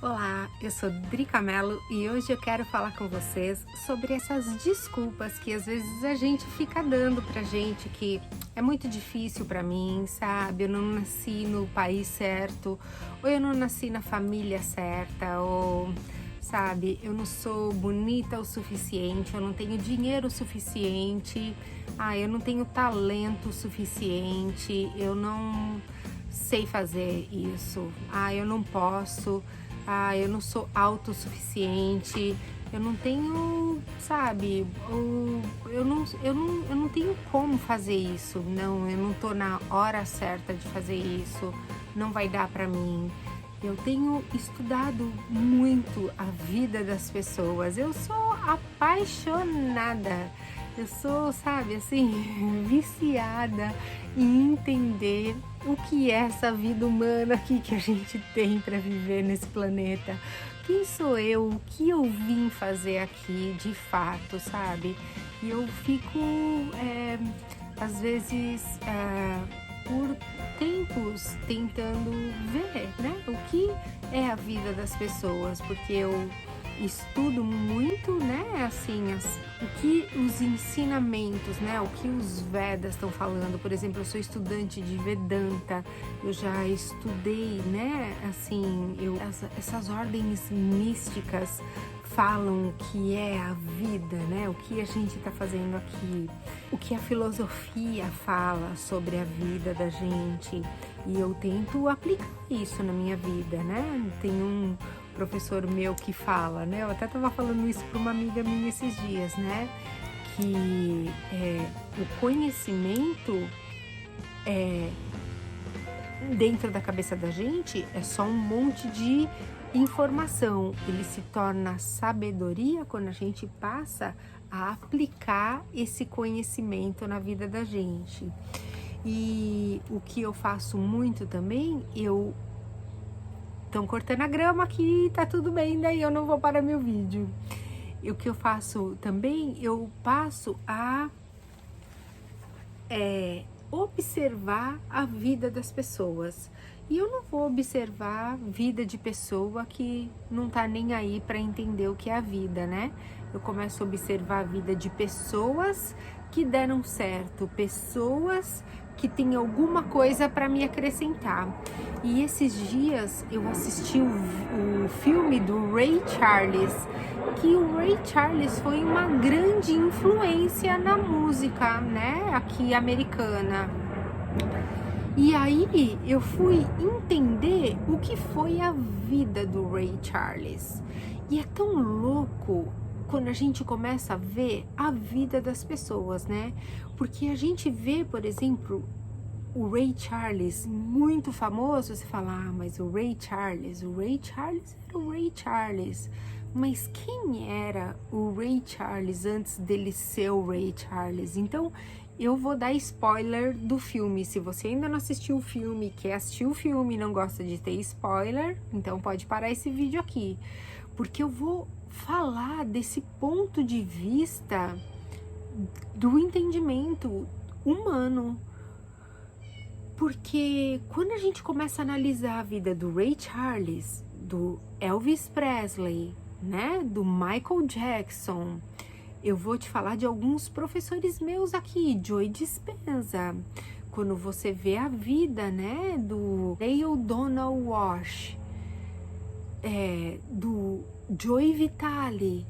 Olá, eu sou Drica Mello e hoje eu quero falar com vocês sobre essas desculpas que às vezes a gente fica dando pra gente, que é muito difícil pra mim, sabe? Eu não nasci no país certo, ou eu não nasci na família certa, ou sabe, eu não sou bonita o suficiente, eu não tenho dinheiro o suficiente, eu não tenho talento o suficiente, eu não sei fazer isso, eu não posso. Eu não sou autossuficiente, eu não tenho, sabe, eu não tenho como fazer isso, não, eu não tô na hora certa de fazer isso, não vai dar pra mim. Eu tenho estudado muito a vida das pessoas, eu sou apaixonada, eu sou, sabe, assim, viciada em entender o que é essa vida humana aqui que a gente tem para viver nesse planeta. Quem sou eu? O que eu vim fazer aqui de fato, sabe? E eu fico, às vezes, por tempos tentando ver, né? O que é a vida das pessoas, porque eu estudo muito, né, assim, o que os ensinamentos, né, o que os Vedas estão falando. Por exemplo, eu sou estudante de Vedanta, eu já estudei, né, assim, essas ordens místicas falam o que é a vida, né, o que a gente está fazendo aqui, o que a filosofia fala sobre a vida da gente, e eu tento aplicar isso na minha vida, né. Tem um professor meu que fala, né? Eu até estava falando isso para uma amiga minha esses dias, né? Que o conhecimento dentro da cabeça da gente é só um monte de informação. Ele se torna sabedoria quando a gente passa a aplicar esse conhecimento na vida da gente. E o que eu faço muito também, estão cortando a grama aqui, tá tudo bem, daí eu não vou parar meu vídeo. E o que eu faço também, eu passo a observar a vida das pessoas. E eu não vou observar a vida de pessoa que não tá nem aí para entender o que é a vida, né? Eu começo a observar a vida de pessoas que deram certo, pessoas que têm alguma coisa para me acrescentar. E esses dias eu assisti o filme do Ray Charles, que o Ray Charles foi uma grande influência na música, né, aqui americana. E aí eu fui entender o que foi a vida do Ray Charles. E é tão louco quando a gente começa a ver a vida das pessoas, né? Porque a gente vê, por exemplo, o Ray Charles muito famoso, você fala, mas o Ray Charles era o Ray Charles. Mas quem era o Ray Charles antes dele ser o Ray Charles? Então, eu vou dar spoiler do filme. Se você ainda não assistiu o filme, quer assistir o filme e não gosta de ter spoiler, então pode parar esse vídeo aqui. Porque eu vou falar desse ponto de vista do entendimento humano. Porque quando a gente começa a analisar a vida do Ray Charles, do Elvis Presley, né, do Michael Jackson, eu vou te falar de alguns professores meus aqui, Joe Dispenza. Quando você vê a vida, né, do Neil Donald Walsh, do Joey Vitale,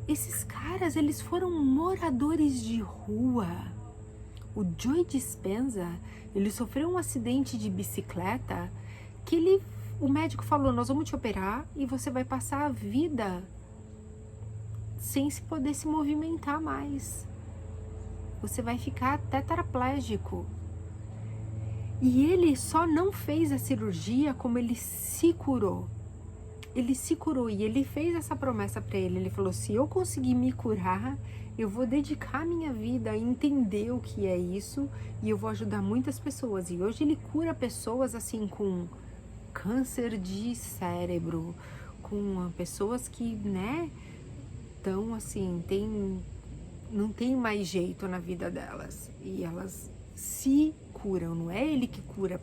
esses caras, eles foram moradores de rua. O Joe Dispenza, ele sofreu um acidente de bicicleta que o médico falou, nós vamos te operar e você vai passar a vida sem se poder se movimentar mais. Você vai ficar tetraplégico. E ele só não fez a cirurgia como ele se curou. Ele se curou e ele fez essa promessa para ele. Ele falou, se eu conseguir me curar, eu vou dedicar minha vida a entender o que é isso e eu vou ajudar muitas pessoas. E hoje ele cura pessoas assim com câncer de cérebro, com pessoas que, né, estão assim, não tem mais jeito na vida delas. E elas se curam, não é ele que cura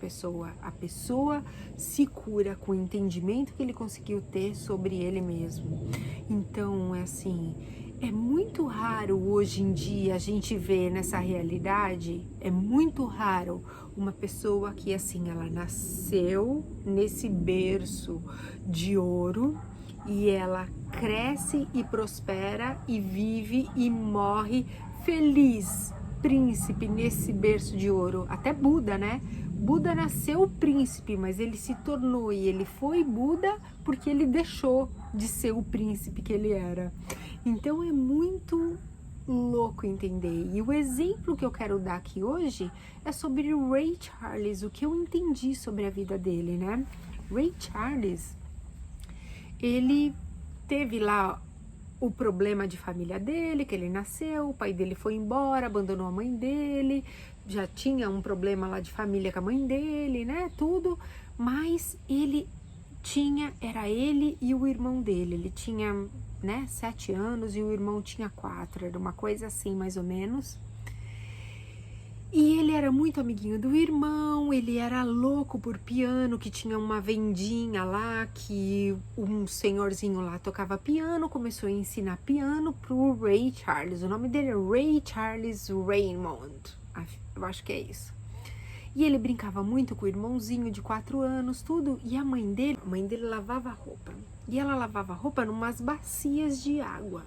a pessoa se cura com o entendimento que ele conseguiu ter sobre ele mesmo. Então, é assim, é muito raro hoje em dia a gente ver nessa realidade, é muito raro uma pessoa que, assim, ela nasceu nesse berço de ouro e ela cresce e prospera e vive e morre feliz, príncipe nesse berço de ouro. Até Buda, né? Buda nasceu príncipe, mas ele se tornou e ele foi Buda porque ele deixou de ser o príncipe que ele era. Então é muito louco entender. E o exemplo que eu quero dar aqui hoje é sobre o Ray Charles, o que eu entendi sobre a vida dele, né? Ray Charles, ele teve lá o problema de família dele, que ele nasceu, o pai dele foi embora, abandonou a mãe dele, já tinha um problema lá de família com a mãe dele, né, tudo, mas ele tinha, era ele e o irmão dele, ele tinha, né, 7 anos e o irmão tinha 4, era uma coisa assim, mais ou menos. E ele era muito amiguinho do irmão, ele era louco por piano, que tinha uma vendinha lá, que um senhorzinho lá tocava piano, começou a ensinar piano pro Ray Charles. O nome dele é Ray Charles Raymond, eu acho que é isso. E ele brincava muito com o irmãozinho de 4 anos, tudo, e a mãe dele lavava roupa. E ela lavava roupa numas bacias de água.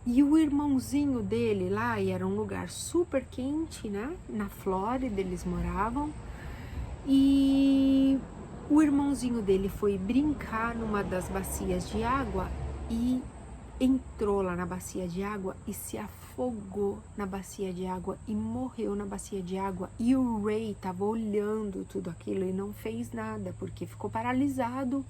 E o irmãozinho dele lá, e era um lugar super quente, né? Na Flórida eles moravam. E o irmãozinho dele foi brincar numa das bacias de água e entrou lá na bacia de água e se afogou na bacia de água e morreu na bacia de água. E o Ray estava olhando tudo aquilo e não fez nada, porque ficou paralisado,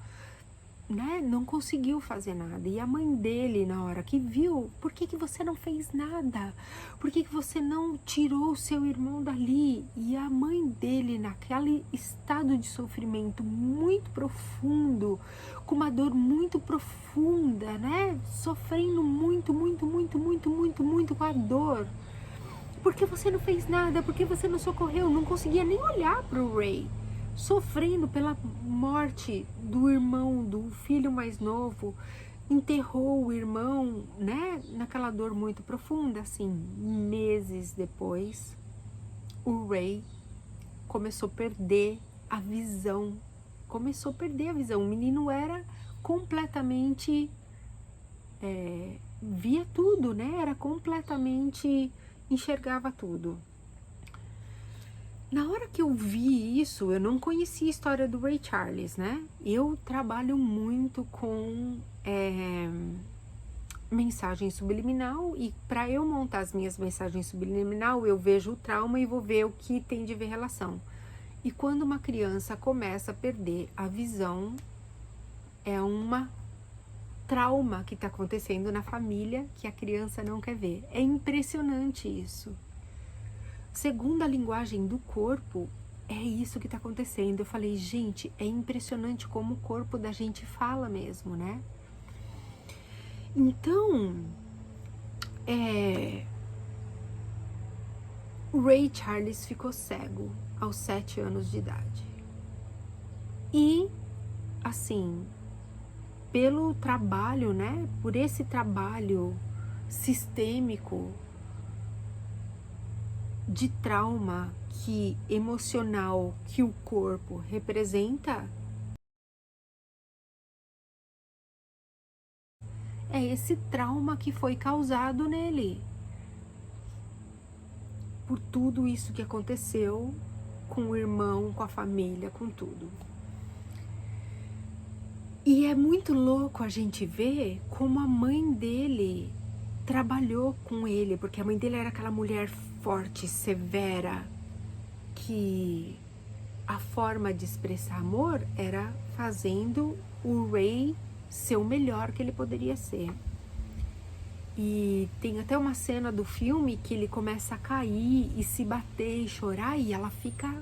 né? Não conseguiu fazer nada. E a mãe dele, na hora que viu, por que você não fez nada? Por que você não tirou o seu irmão dali? E a mãe dele, naquele estado de sofrimento muito profundo, com uma dor muito profunda, né? Sofrendo muito com a dor. Por que você não fez nada? Por que você não socorreu? Não conseguia nem olhar para o Ray, sofrendo pela morte do irmão, do filho mais novo, enterrou o irmão, né, naquela dor muito profunda. Assim, meses depois, o Ray começou a perder a visão, o menino era completamente, via tudo, né, era completamente, enxergava tudo. Na hora que eu vi isso, eu não conhecia a história do Ray Charles, né? Eu trabalho muito com mensagem subliminal e para eu montar as minhas mensagens subliminal, eu vejo o trauma e vou ver o que tem de ver relação. E quando uma criança começa a perder a visão, é uma trauma que está acontecendo na família que a criança não quer ver. É impressionante isso. Segundo a linguagem do corpo, é isso que está acontecendo. Eu falei, gente, é impressionante como o corpo da gente fala mesmo, né? Então, o Ray Charles ficou cego aos 7 anos de idade. E, assim, pelo trabalho, né? Por esse trabalho sistêmico de trauma emocional que o corpo representa, é esse trauma que foi causado nele por tudo isso que aconteceu com o irmão, com a família, com tudo. E é muito louco a gente ver como a mãe dele trabalhou com ele, porque a mãe dele era aquela mulher forte, severa, que a forma de expressar amor era fazendo o Ray ser o melhor que ele poderia ser. E tem até uma cena do filme que ele começa a cair e se bater e chorar e ela fica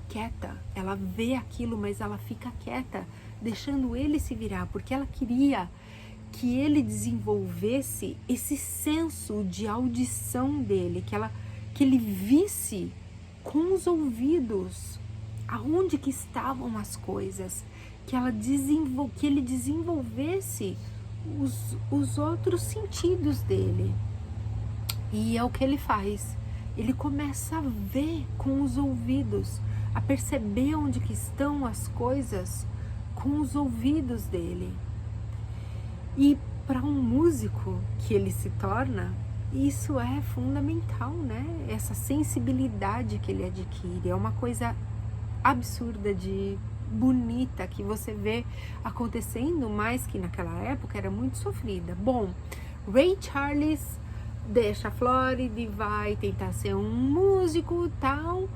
quieta. Ela vê aquilo, mas ela fica quieta, deixando ele se virar, porque ela queria que ele desenvolvesse esse senso de audição dele, que ele visse com os ouvidos aonde que estavam as coisas, que ele desenvolvesse os outros sentidos dele. E é o que ele faz. Ele começa a ver com os ouvidos, a perceber onde que estão as coisas com os ouvidos dele. E para um músico que ele se torna, isso é fundamental, né? Essa sensibilidade que ele adquire é uma coisa absurda de bonita que você vê acontecendo, mas que naquela época era muito sofrida. Bom, Ray Charles deixa a Flórida e vai tentar ser um músico tal,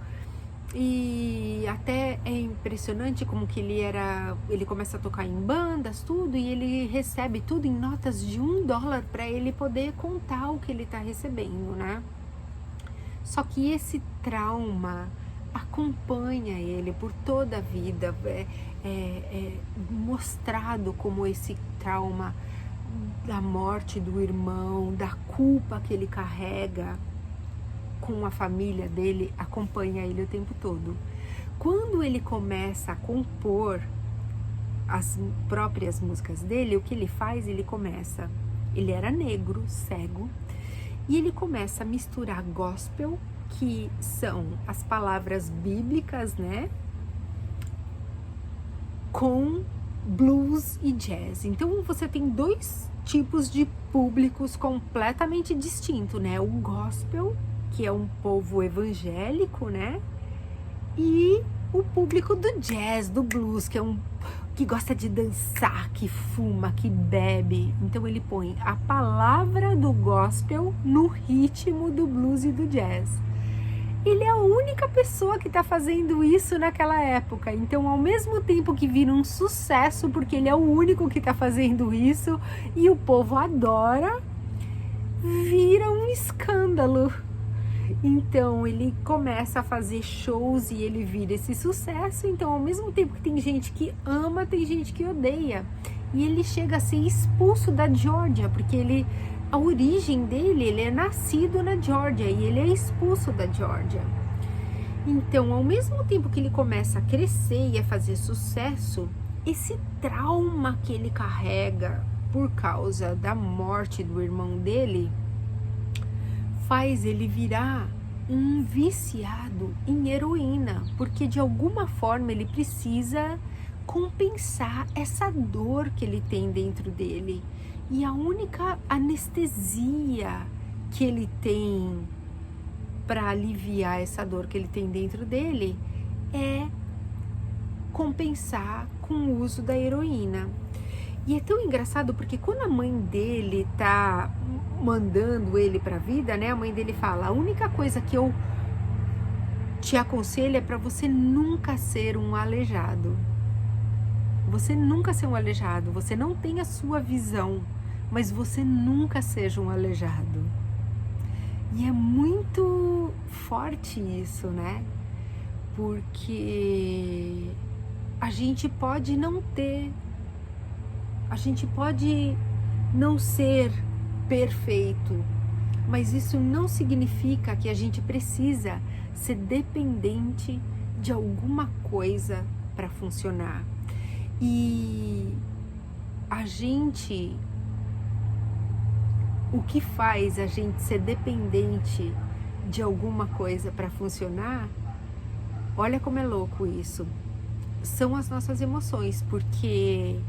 e até é impressionante como que ele começa a tocar em bandas, tudo, e ele recebe tudo em notas de $1 para ele poder contar o que ele está recebendo, né? Só que esse trauma acompanha ele por toda a vida, é mostrado como esse trauma da morte do irmão, da culpa que ele carrega com a família dele, acompanha ele o tempo todo. Quando ele começa a compor as próprias músicas dele, o que ele faz? Ele era negro, cego, e ele começa a misturar gospel, que são as palavras bíblicas, né, com blues e jazz. Então você tem dois tipos de públicos completamente distintos, né? O gospel, que é um povo evangélico, né? E o público do jazz, do blues, que gosta de dançar, que fuma, que bebe. Então ele põe a palavra do gospel no ritmo do blues e do jazz. Ele é a única pessoa que está fazendo isso naquela época. Então, ao mesmo tempo que vira um sucesso, porque ele é o único que está fazendo isso e o povo adora, vira um escândalo. Então, ele começa a fazer shows e ele vira esse sucesso. Então, ao mesmo tempo que tem gente que ama, tem gente que odeia. E ele chega a ser expulso da Geórgia, porque a origem dele, ele é nascido na Geórgia e ele é expulso da Geórgia. Então, ao mesmo tempo que ele começa a crescer e a fazer sucesso, esse trauma que ele carrega por causa da morte do irmão dele faz ele virar um viciado em heroína, porque de alguma forma ele precisa compensar essa dor que ele tem dentro dele. E a única anestesia que ele tem para aliviar essa dor que ele tem dentro dele é compensar com o uso da heroína. E é tão engraçado porque quando a mãe dele tá mandando ele para a vida, né? A mãe dele fala: a única coisa que eu te aconselho é para você nunca ser um aleijado. Você nunca ser um aleijado. Você não tem a sua visão, mas você nunca seja um aleijado. E é muito forte isso, né? Porque a gente pode não ser perfeito, mas isso não significa que a gente precisa ser dependente de alguma coisa para funcionar. E o que faz a gente ser dependente de alguma coisa para funcionar, olha como é louco isso, são as nossas emoções, porque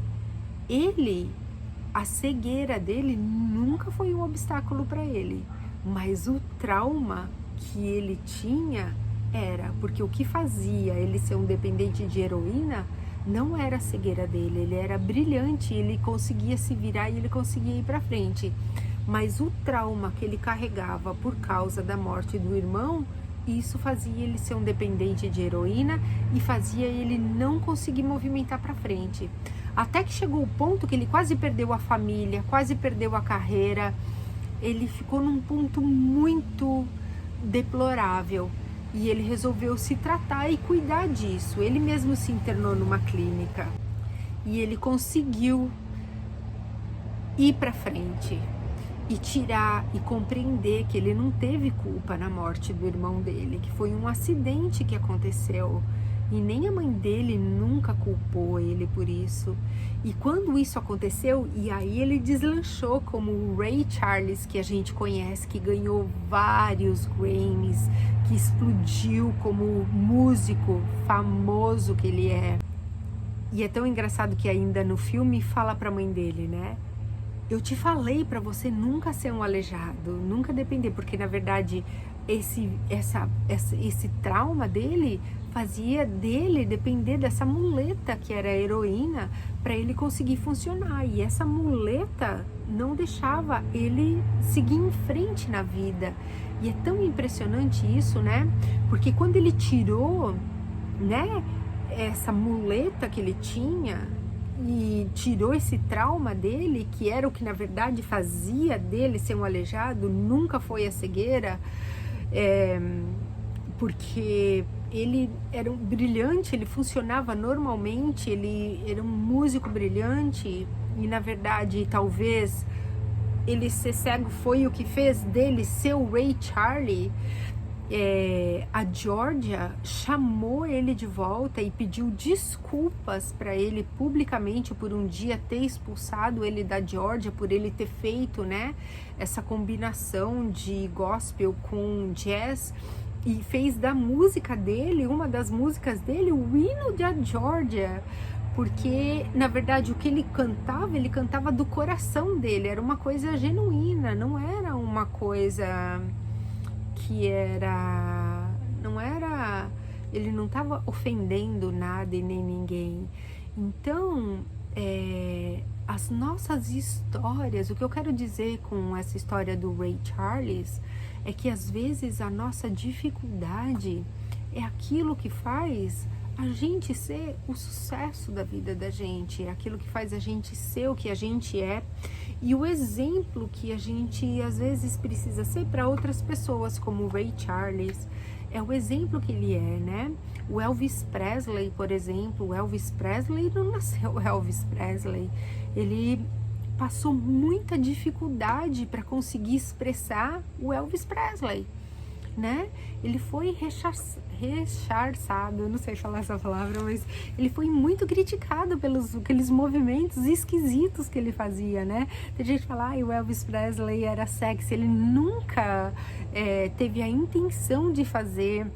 a cegueira dele nunca foi um obstáculo para ele, mas o trauma que ele tinha era, porque o que fazia ele ser um dependente de heroína não era a cegueira dele, ele era brilhante, ele conseguia se virar e ele conseguia ir para frente. Mas o trauma que ele carregava por causa da morte do irmão, isso fazia ele ser um dependente de heroína e fazia ele não conseguir movimentar para frente. Até que chegou o ponto que ele quase perdeu a família, quase perdeu a carreira. Ele ficou num ponto muito deplorável e ele resolveu se tratar e cuidar disso. Ele mesmo se internou numa clínica e ele conseguiu ir para frente. e tirar e compreender que ele não teve culpa na morte do irmão dele, que foi um acidente que aconteceu. E nem a mãe dele nunca culpou ele por isso. E quando isso aconteceu, e aí ele deslanchou como o Ray Charles, que a gente conhece, que ganhou vários Grammys, que explodiu como músico famoso que ele é. E é tão engraçado que ainda no filme fala pra mãe dele, né? Eu te falei pra você nunca ser um aleijado, nunca depender, porque na verdade esse trauma dele fazia dele depender dessa muleta que era a heroína para ele conseguir funcionar, e essa muleta não deixava ele seguir em frente na vida. E é tão impressionante isso, né? Porque quando ele tirou, né, essa muleta que ele tinha e tirou esse trauma dele, que era o que na verdade fazia dele ser um aleijado, nunca foi a cegueira, porque ele era um brilhante, ele funcionava normalmente, ele era um músico brilhante, e na verdade talvez ele ser cego foi o que fez dele ser o Ray Charles. A Georgia chamou ele de volta e pediu desculpas para ele publicamente por um dia ter expulsado ele da Georgia, por ele ter feito, né, essa combinação de gospel com jazz, e fez da música dele, uma das músicas dele, o hino da Georgia, porque na verdade o que ele cantava do coração dele, era uma coisa genuína, não era uma coisa que ele não estava ofendendo nada e nem ninguém. Então, as nossas histórias, o que eu quero dizer com essa história do Ray Charles é que às vezes a nossa dificuldade é aquilo que faz a gente ser o sucesso da vida da gente, é aquilo que faz a gente ser o que a gente é, e o exemplo que a gente às vezes precisa ser para outras pessoas, como o Ray Charles, é o exemplo que ele é, né? O Elvis Presley, por exemplo, o Elvis Presley não nasceu Elvis Presley, ele passou muita dificuldade para conseguir expressar o Elvis Presley, né? Ele foi rechaçado, eu não sei falar essa palavra, mas ele foi muito criticado pelos aqueles movimentos esquisitos que ele fazia, né? Tem gente que fala, o Elvis Presley era sexy, ele nunca teve a intenção de fazer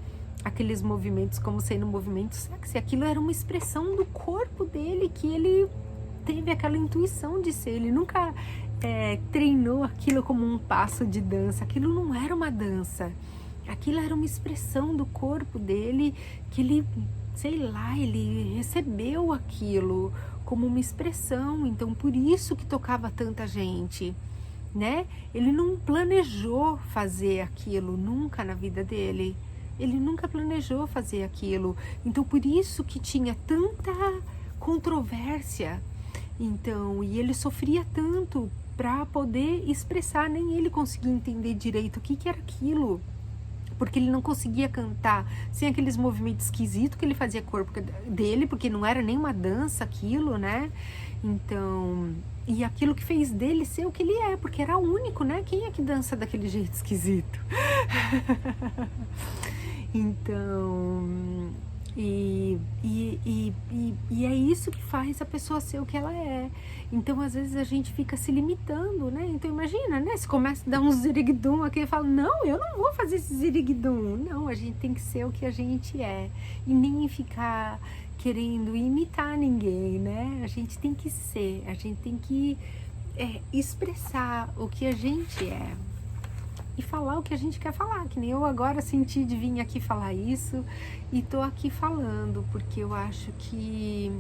aqueles movimentos como sendo um movimento sexy. Aquilo era uma expressão do corpo dele, que ele teve aquela intuição de ser. Ele nunca treinou aquilo como um passo de dança, aquilo não era uma dança, aquilo era uma expressão do corpo dele, que ele, sei lá, ele recebeu aquilo como uma expressão. Então por isso que tocava tanta gente, né? Ele não planejou fazer aquilo nunca na vida dele, ele nunca planejou fazer aquilo, então por isso que tinha tanta controvérsia. Então, e ele sofria tanto para poder expressar, nem ele conseguia entender direito o que era aquilo, porque ele não conseguia cantar sem aqueles movimentos esquisitos que ele fazia corpo dele, porque não era nem uma dança aquilo, né? Então, e aquilo que fez dele ser o que ele é, porque era único, né? Quem é que dança daquele jeito esquisito? Então, e é isso que faz a pessoa ser o que ela é. Então às vezes a gente fica se limitando, né? Então imagina, né? Se começa a dar um ziriguidum aqui e fala, não, eu não vou fazer esse ziriguidum. Não, a gente tem que ser o que a gente é, e nem ficar querendo imitar ninguém, né? A gente tem que ser, a gente tem que expressar o que a gente é e falar o que a gente quer falar, que nem eu agora senti de vir aqui falar isso, e tô aqui falando porque eu acho que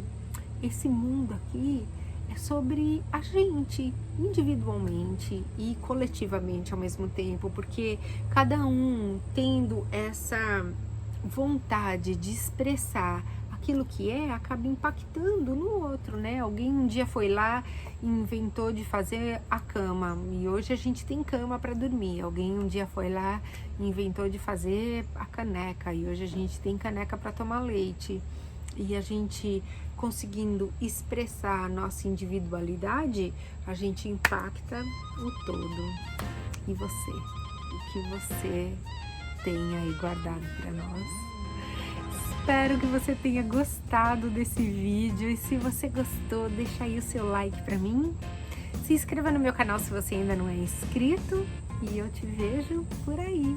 esse mundo aqui é sobre a gente, individualmente e coletivamente ao mesmo tempo, porque cada um tendo essa vontade de expressar aquilo que acaba impactando no outro, né? Alguém um dia foi lá e inventou de fazer a cama, e hoje a gente tem cama para dormir. Alguém um dia foi lá e inventou de fazer a caneca, e hoje a gente tem caneca para tomar leite. E a gente conseguindo expressar a nossa individualidade, a gente impacta o todo. E você? O que você tem aí guardado para nós? Espero que você tenha gostado desse vídeo, e se você gostou, deixa aí o seu like para mim. Se inscreva no meu canal se você ainda não é inscrito, e eu te vejo por aí.